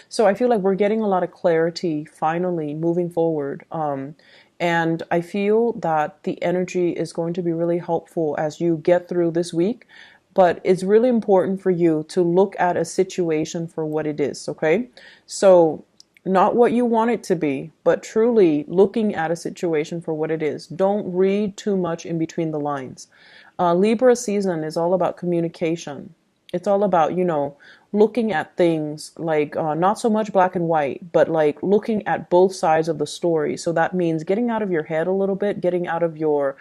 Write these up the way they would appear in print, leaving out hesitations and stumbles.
So I feel like we're getting a lot of clarity finally moving forward. And I feel that the energy is going to be really helpful as you get through this week. But it's really important for you to look at a situation for what it is, okay? So, not what you want it to be, but truly looking at a situation for what it is. Don't read too much in between the lines. Libra season is all about communication. It's all about, looking at things like not so much black and white, but like looking at both sides of the story. So that means getting out of your head a little bit, getting out of your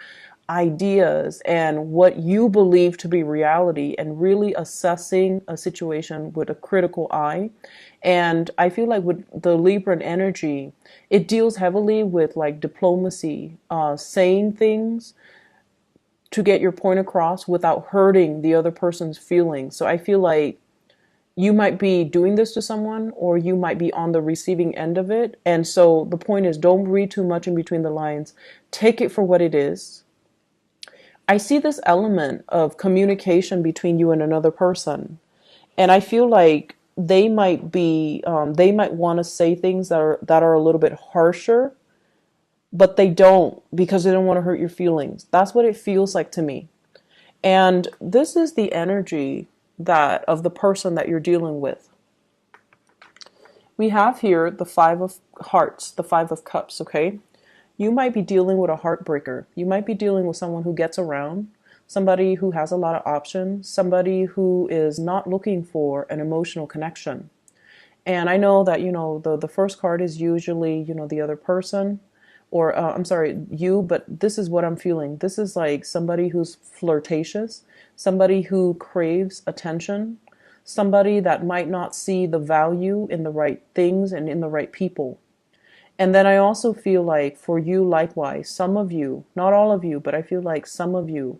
ideas and what you believe to be reality, and really assessing a situation with a critical eye. And I feel like with the Libran energy, it deals heavily with like diplomacy, saying things to get your point across without hurting the other person's feelings. So I feel like you might be doing this to someone, or you might be on the receiving end of it. And so the point is, don't read too much in between the lines. Take it for what it is. I see this element of communication between you and another person. And I feel like they might want to say things that are a little bit harsher, but they don't, because they don't want to hurt your feelings. That's what it feels like to me. And this is the energy that of the person that you're dealing with. We have here the Five of Hearts, the Five of Cups, okay? You might be dealing with a heartbreaker. You might be dealing with someone who gets around, somebody who has a lot of options, somebody who is not looking for an emotional connection. And I know that, the first card is usually, the other person, or I'm sorry, you, but this is what I'm feeling. This is like somebody who's flirtatious, somebody who craves attention, somebody that might not see the value in the right things and in the right people. And then I also feel like for you, likewise, some of you, not all of you, but I feel like some of you,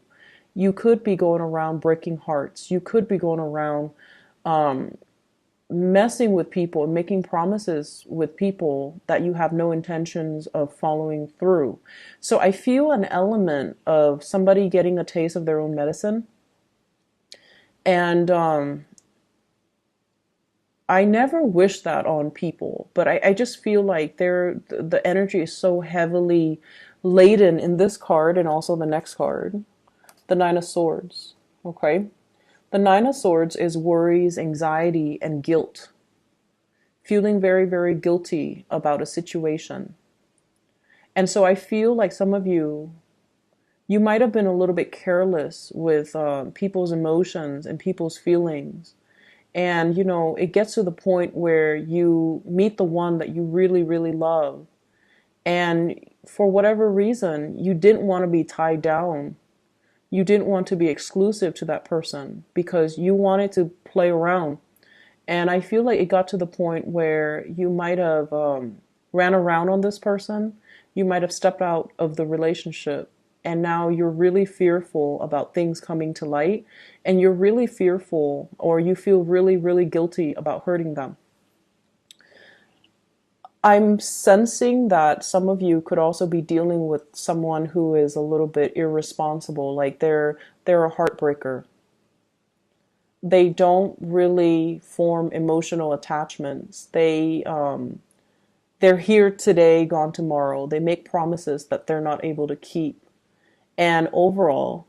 you could be going around breaking hearts. You could be going around messing with people and making promises with people that you have no intentions of following through. So I feel an element of somebody getting a taste of their own medicine. And I never wish that on people, but I just feel like the energy is so heavily laden in this card and also the next card, the Nine of Swords. Okay. The Nine of Swords is worries, anxiety, and guilt. Feeling very, very guilty about a situation. And so I feel like some of you might have been a little bit careless with people's emotions and people's feelings. And, it gets to the point where you meet the one that you really, really love. And for whatever reason, you didn't want to be tied down. You didn't want to be exclusive to that person because you wanted to play around. And I feel like it got to the point where you might have ran around on this person. You might have stepped out of the relationship. And now you're really fearful about things coming to light. And you're really fearful, or you feel really, really guilty about hurting them. I'm sensing that some of you could also be dealing with someone who is a little bit irresponsible, like they're a heartbreaker. They don't really form emotional attachments. They're here today, gone tomorrow. They make promises that they're not able to keep. And overall,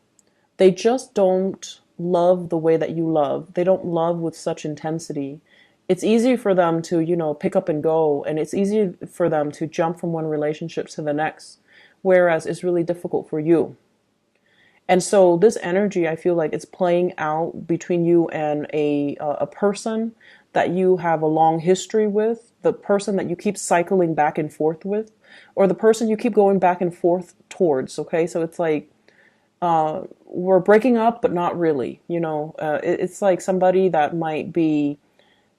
they just don't love the way that you love. They don't love with such intensity. It's easy for them to, pick up and go, and it's easy for them to jump from one relationship to the next, whereas it's really difficult for you. And so this energy, I feel like it's playing out between you and a person that you have a long history with, the person that you keep cycling back and forth with, or the person you keep going back and forth towards. Okay, so it's like we're breaking up, but not really. It's like somebody that might be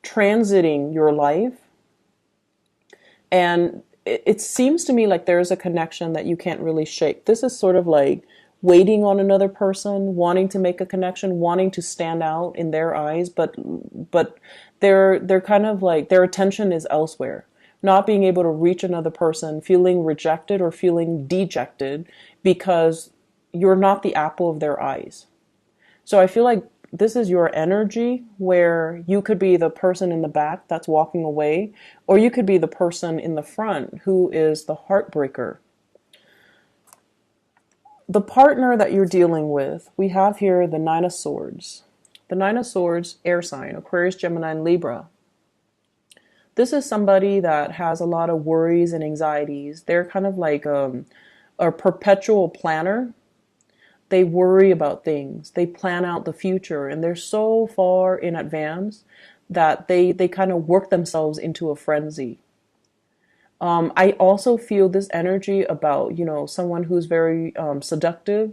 transiting your life, and it seems to me like there's a connection that you can't really shake. This is sort of like waiting on another person, wanting to make a connection, wanting to stand out in their eyes, but they're kind of like their attention is elsewhere. Not being able to reach another person, feeling rejected or feeling dejected because you're not the apple of their eyes. So I feel like this is your energy where you could be the person in the back that's walking away, or you could be the person in the front who is the heartbreaker. The partner that you're dealing with, we have here the Nine of Swords. The Nine of Swords, air sign, Aquarius, Gemini, and Libra. This is somebody that has a lot of worries and anxieties. They're kind of like a perpetual planner. They worry about things. They plan out the future, and they're so far in advance that they kind of work themselves into a frenzy. I also feel this energy about, someone who's very seductive.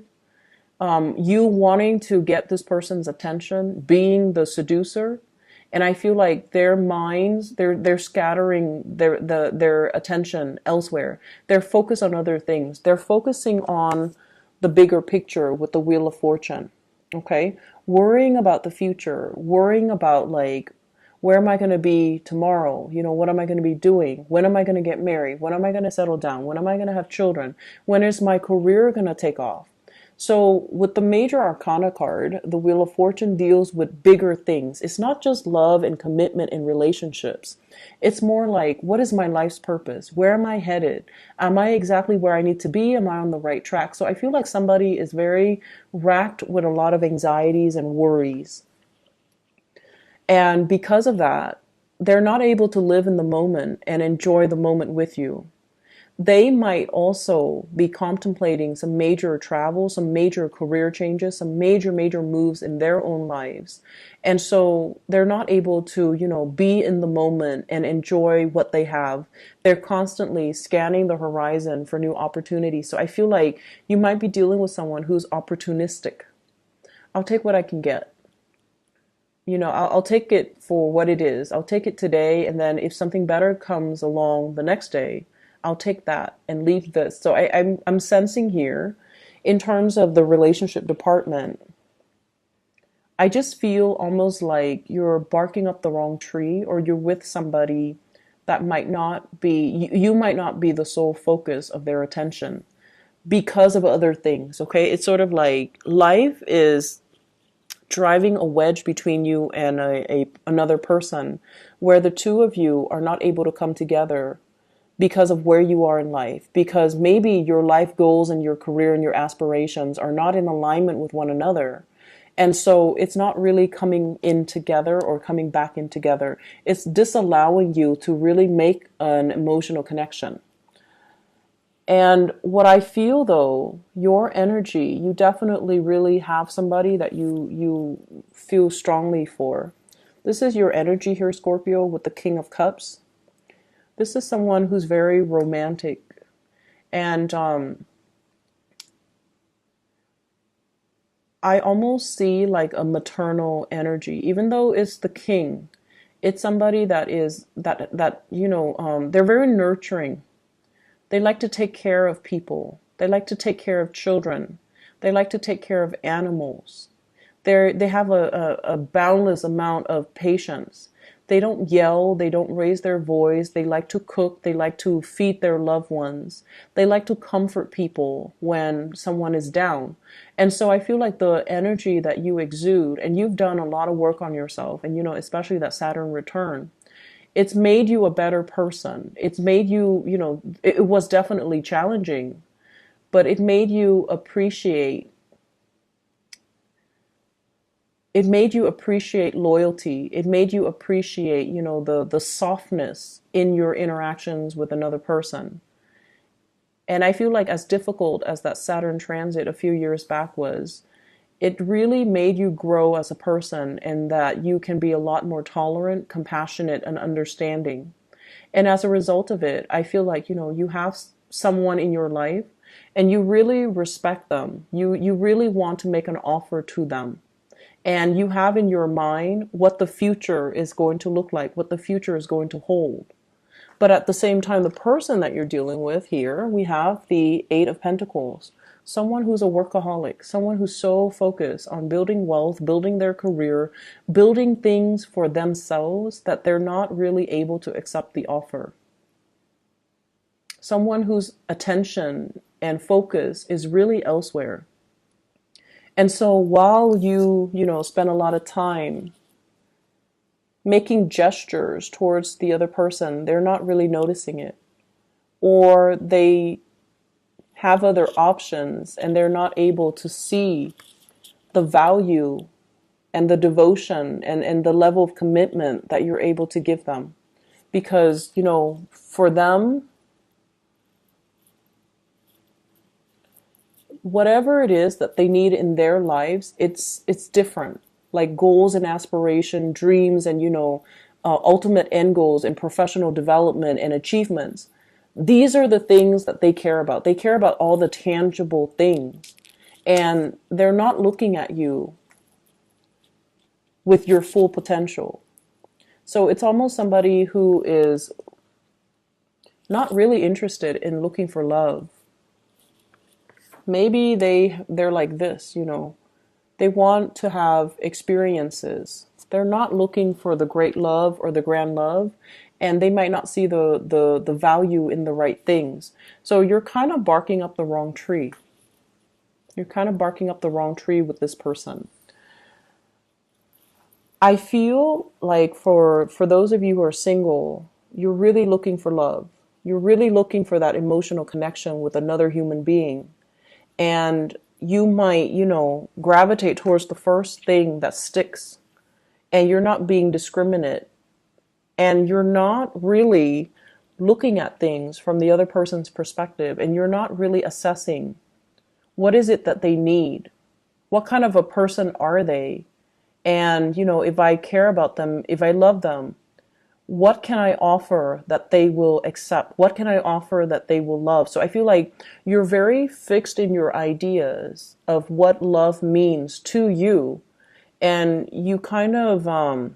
You wanting to get this person's attention, being the seducer. And I feel like their minds, they're scattering their attention elsewhere. They're focused on other things. They're focusing on the bigger picture with the Wheel of Fortune. Okay? Worrying about the future, worrying about like, where am I going to be tomorrow? What am I going to be doing? When am I going to get married? When am I going to settle down? When am I going to have children? When is my career going to take off? So with the major arcana card, the Wheel of Fortune deals with bigger things. It's not just love and commitment in relationships. It's more like, what is my life's purpose? Where am I headed? Am I exactly where I need to be? Am I on the right track? So I feel like somebody is very racked with a lot of anxieties and worries. And because of that, they're not able to live in the moment and enjoy the moment with you. They might also be contemplating some major travel, some major career changes, some major moves in their own lives. And so they're not able to, be in the moment and enjoy what they have. They're constantly scanning the horizon for new opportunities. So I feel like you might be dealing with someone who's opportunistic. I'll take what I can get. I'll take it for what it is. I'll take it today, and then if something better comes along the next day, I'll take that and leave this. So I'm sensing here, in terms of the relationship department, I just feel almost like you're barking up the wrong tree, or you're with somebody that might not be, you might not be the sole focus of their attention because of other things, okay? It's sort of like life is driving a wedge between you and another person, where the two of you are not able to come together because of where you are in life, because maybe your life goals and your career and your aspirations are not in alignment with one another. And so it's not really coming in together or coming back in together. It's disallowing you to really make an emotional connection. And what I feel though, your energy, you definitely really have somebody that you feel strongly for. This is your energy here, Scorpio, with the King of Cups. This is someone who's very romantic. And I almost see like a maternal energy, even though it's the king. It's somebody that is, they're very nurturing. They like to take care of people. They like to take care of children. They like to take care of animals. They have a boundless amount of patience. They don't yell. They don't raise their voice. They like to cook. They like to feed their loved ones. They like to comfort people when someone is down. And so I feel like the energy that you exude, and you've done a lot of work on yourself, and especially that Saturn return, it's made you a better person. It's made you, it was definitely challenging, but it made you appreciate loyalty. It made you appreciate, the softness in your interactions with another person. And I feel like as difficult as that Saturn transit a few years back was, it really made you grow as a person, and that you can be a lot more tolerant, compassionate, and understanding. And as a result of it, I feel like, you have someone in your life and you really respect them. You really want to make an offer to them. And you have in your mind what the future is going to look like, what the future is going to hold. But at the same time, the person that you're dealing with here, we have the Eight of Pentacles. Someone who's a workaholic, someone who's so focused on building wealth, building their career, building things for themselves that they're not really able to accept the offer. Someone whose attention and focus is really elsewhere. And so while you spend a lot of time making gestures towards the other person, they're not really noticing it. Or they have other options and they're not able to see the value and the devotion and the level of commitment that you're able to give them. Because, for them, whatever it is that they need in their lives, it's different. Like goals and aspiration, dreams, and ultimate end goals and professional development and achievements. These are the things that they care about. They care about all the tangible things, and they're not looking at you with your full potential. So it's almost somebody who is not really interested in looking for love. Maybe they're like this. They want to have experiences. They're not looking for the great love or the grand love, and they might not see the value in the right things. So you're kind of barking up the wrong tree. You're kind of barking up the wrong tree with this person. I feel like for those of you who are single, you're really looking for love. You're really looking for that emotional connection with another human being. And you might, gravitate towards the first thing that sticks. And you're not being discriminate. And you're not really looking at things from the other person's perspective. And you're not really assessing what is it that they need? What kind of a person are they? And, if I care about them, if I love them, what can I offer that they will accept? What can I offer that they will love? So I feel like you're very fixed in your ideas of what love means to you. And you kind of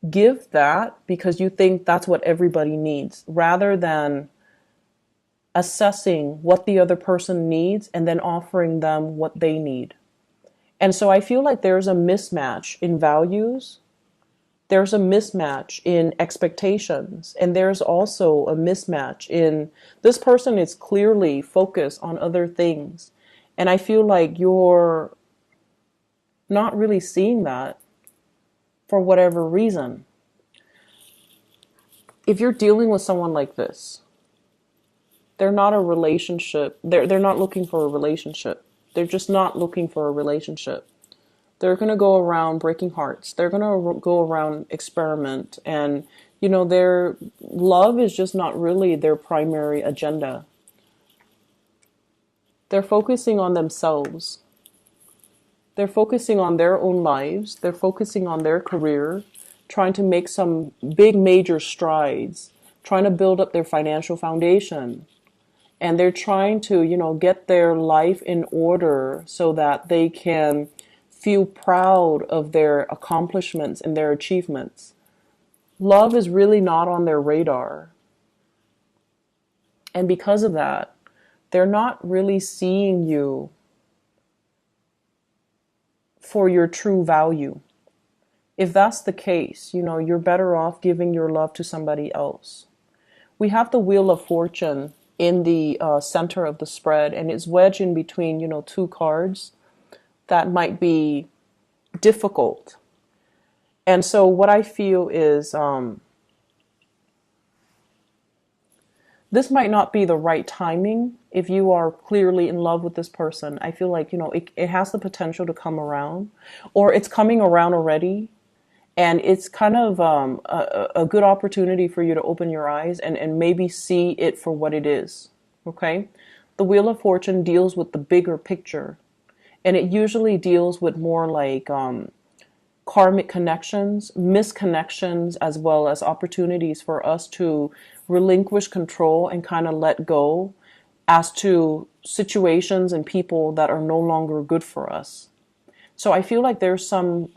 give that because you think that's what everybody needs, rather than assessing what the other person needs and then offering them what they need. And so I feel like there's a mismatch in values. There's a mismatch in expectations. And there's also a mismatch in this person is clearly focused on other things. And I feel like you're not really seeing that for whatever reason. If you're dealing with someone like this, they're not a relationship. They're not looking for a relationship. They're just not looking for a relationship. They're going to go around breaking hearts. They're going to go around experiment. And, their love is just not really their primary agenda. They're focusing on themselves. They're focusing on their own lives. They're focusing on their career, trying to make some big major strides, trying to build up their financial foundation. And they're trying to, get their life in order so that they can feel proud of their accomplishments and their achievements. Love is really not on their radar. And because of that, they're not really seeing you for your true value. If that's the case, you're better off giving your love to somebody else. We have the Wheel of Fortune in the center of the spread, and it's wedged in between, two cards that might be difficult. And so what I feel is this might not be the right timing if you are clearly in love with this person. I feel like, it has the potential to come around, or it's coming around already. And it's kind of a good opportunity for you to open your eyes and maybe see it for what it is. Okay? The Wheel of Fortune deals with the bigger picture. And it usually deals with more like karmic connections, misconnections, as well as opportunities for us to relinquish control and kind of let go as to situations and people that are no longer good for us. So I feel like there are some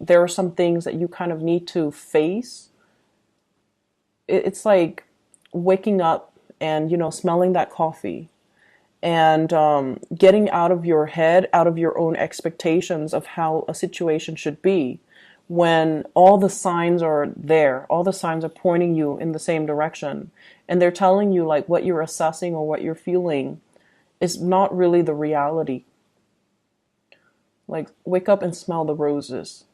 things that you kind of need to face. It's like waking up and, smelling that coffee and getting out of your head, out of your own expectations of how a situation should be, when all the signs are there, all the signs are pointing you in the same direction, and they're telling you like what you're assessing or what you're feeling is not really the reality. Like, wake up and smell the roses.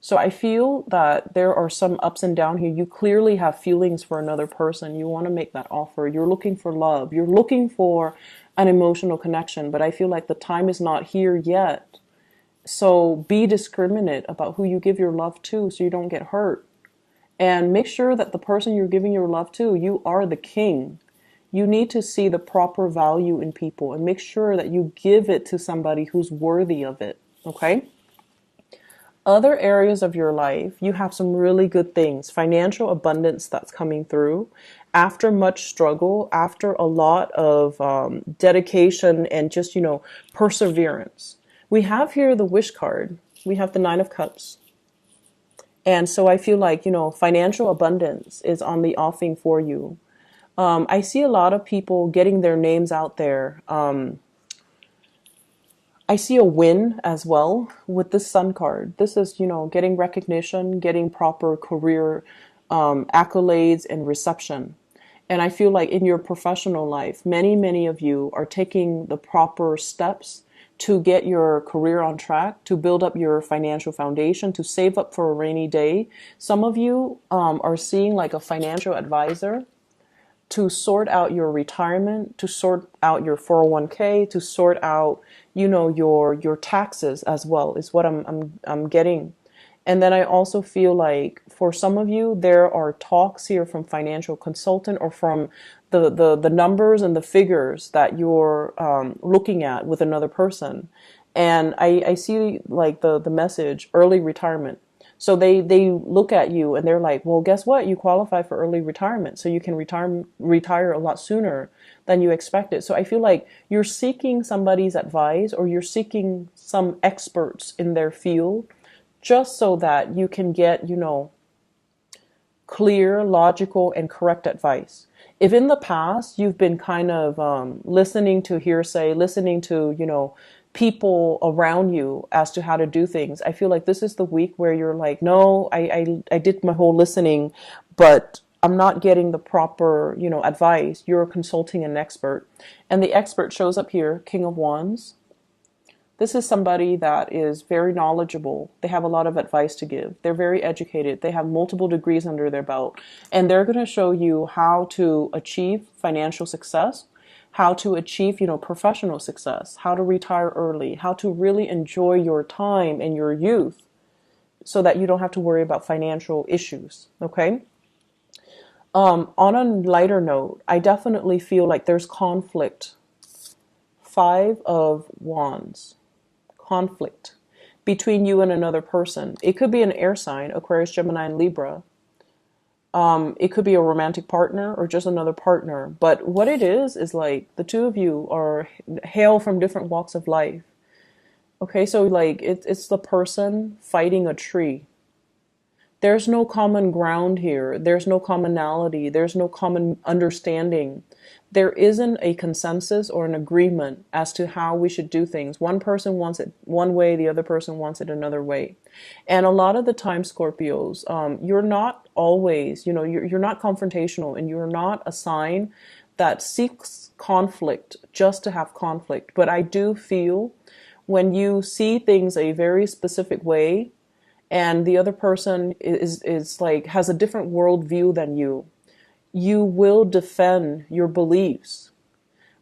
So I feel that there are some ups and downs here. You clearly have feelings for another person. You want to make that offer. You're looking for love. You're looking for an emotional connection, but I feel like the time is not here yet. So be discriminate about who you give your love to so you don't get hurt. And make sure that the person you're giving your love to, you are the king. You need to see the proper value in people and make sure that you give it to somebody who's worthy of it. Okay? Other areas of your life, you have some really good things. Financial abundance that's coming through. After much struggle, after a lot of dedication and just, perseverance. We have here the wish card. We have the Nine of Cups. And so I feel like, financial abundance is on the offing for you. I see a lot of people getting their names out there. I see a win as well with this Sun card. This is, getting recognition, getting proper career accolades and reception. And I feel like in your professional life, many, many of you are taking the proper steps to get your career on track, to build up your financial foundation, to save up for a rainy day. Some of you are seeing like a financial advisor to sort out your retirement, to sort out your 401k, to sort out, your taxes as well, is what I'm getting. And then I also feel like for some of you, there are talks here from financial consultant or from the numbers and the figures that you're looking at with another person. And I see like the message, early retirement. So they look at you and they're like, well, guess what? You qualify for early retirement. So you can retire a lot sooner than you expected. So I feel like you're seeking somebody's advice or you're seeking some experts in their field just so that you can get, clear, logical, and correct advice. If in the past you've been kind of listening to hearsay, listening to, people around you as to how to do things, I feel like this is the week where you're like, no, I did my whole listening, but I'm not getting the proper, advice. You're consulting an expert. And the expert shows up here, King of Wands. This is somebody that is very knowledgeable. They have a lot of advice to give. They're very educated. They have multiple degrees under their belt. And they're going to show you how to achieve financial success, how to achieve, professional success, how to retire early, how to really enjoy your time and your youth so that you don't have to worry about financial issues. Okay? On a lighter note, I definitely feel like there's conflict. 5 of Wands. Conflict between you and another person. It could be an air sign, Aquarius, Gemini, and Libra. It could be a romantic partner or just another partner. But what it is like the two of you are hail from different walks of life. Okay, so like it's the person fighting a tree. There's no common ground here. There's no commonality. There's no common understanding. There isn't a consensus or an agreement as to how we should do things. One person wants it one way, the other person wants it another way. And a lot of the time, Scorpios, you're not always, you're not confrontational and you're not a sign that seeks conflict just to have conflict. But I do feel when you see things a very specific way, and the other person is like has a different worldview than you will defend your beliefs.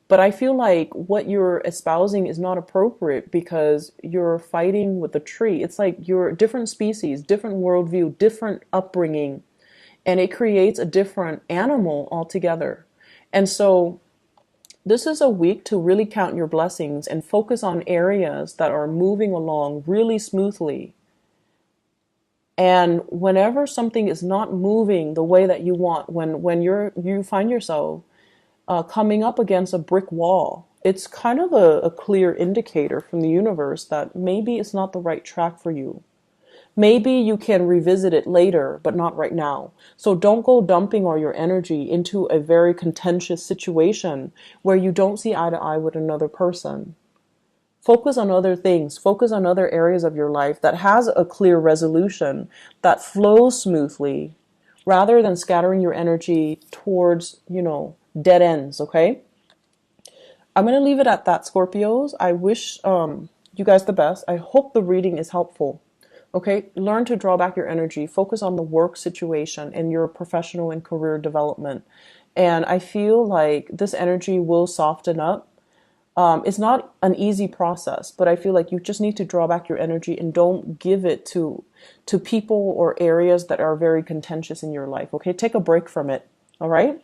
But I feel like what you're espousing is not appropriate because you're fighting with a tree. It's like you're different species, different worldview, different upbringing, and it creates a different animal altogether. And so this is a week to really count your blessings and focus on areas that are moving along really smoothly. And whenever something is not moving the way that you want, when you find yourself coming up against a brick wall, it's kind of a clear indicator from the universe that maybe it's not the right track for you. Maybe you can revisit it later, but not right now. So don't go dumping all your energy into a very contentious situation where you don't see eye to eye with another person. Focus on other things. Focus on other areas of your life that has a clear resolution, that flows smoothly, rather than scattering your energy towards, dead ends, okay? I'm going to leave it at that, Scorpios. I wish you guys the best. I hope the reading is helpful. Okay, learn to draw back your energy, focus on the work situation and your professional and career development. And I feel like this energy will soften up. It's not an easy process, but I feel like you just need to draw back your energy and don't give it to people or areas that are very contentious in your life. Okay, take a break from it. All right.